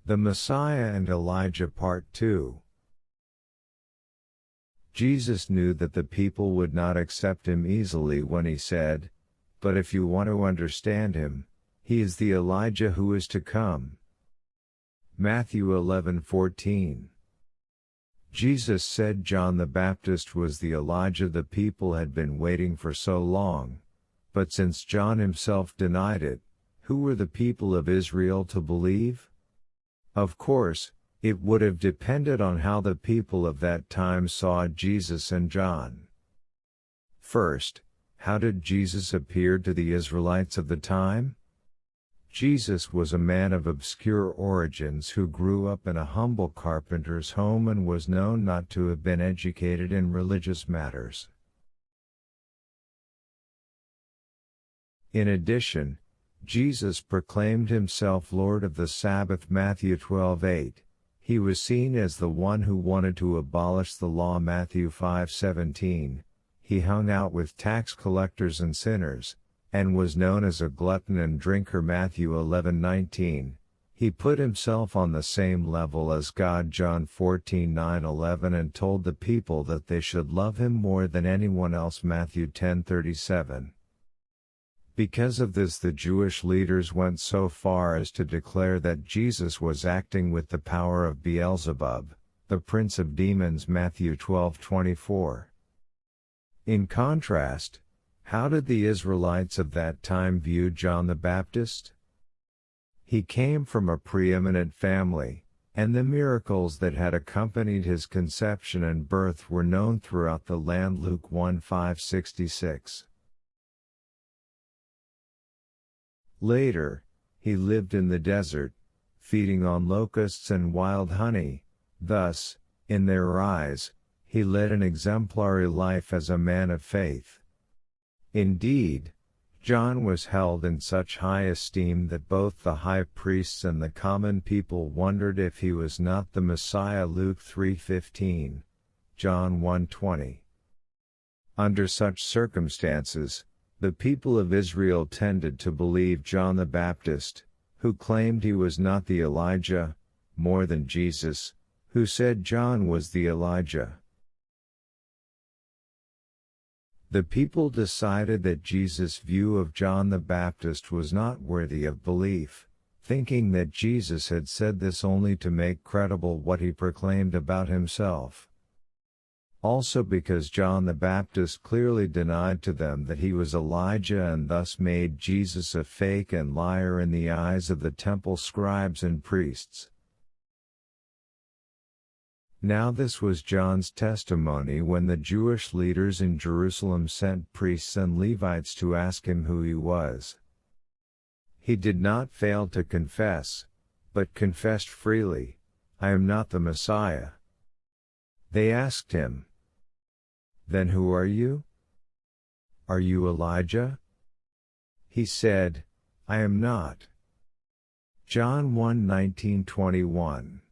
The Messiah and Elijah Part 2. Jesus knew that the people would not accept him easily when he said, "But if you want to understand him, he is the Elijah who is to come." Matthew 11:14. Jesus said John the Baptist was the Elijah the people had been waiting for so long, but since John himself denied it, who were the people of Israel to believe? Of course, it would have depended on how the people of that time saw Jesus and John. First, how did Jesus appear to the Israelites of the time? Jesus was a man of obscure origins who grew up in a humble carpenter's home and was known not to have been educated in religious matters. In addition, Jesus proclaimed himself Lord of the Sabbath. Matthew 12:8. He was seen as the one who wanted to abolish the law. Matthew 5:17. He hung out with tax collectors and sinners, and was known as a glutton and drinker. Matthew 11:19. He put himself on the same level as God. John 14:9-11, and told the people that they should love him more than anyone else. Matthew 10:37. Because of this, the Jewish leaders went so far as to declare that Jesus was acting with the power of Beelzebub, the prince of demons. Matthew 12:24. In contrast, how did the Israelites of that time view John the Baptist? He came from a preeminent family, and the miracles that had accompanied his conception and birth were known throughout the land. Luke 1:5-66. Later, he lived in the desert, feeding on locusts and wild honey. Thus, in their eyes, he led an exemplary life as a man of faith. Indeed, John was held in such high esteem that both the high priests and the common people wondered if he was not the Messiah. Luke 3:15, John 1:20. Under such circumstances, the people of Israel tended to believe John the Baptist, who claimed he was not the Elijah, more than Jesus, who said John was the Elijah. The people decided that Jesus' view of John the Baptist was not worthy of belief, thinking that Jesus had said this only to make credible what he proclaimed about himself. Also because John the Baptist clearly denied to them that he was Elijah and thus made Jesus a fake and liar in the eyes of the temple scribes and priests. Now this was John's testimony when the Jewish leaders in Jerusalem sent priests and Levites to ask him who he was. He did not fail to confess, but confessed freely, "I am not the Messiah." They asked him, "Then who are you? Are you Elijah?" He said, "I am not." John 1:19-21.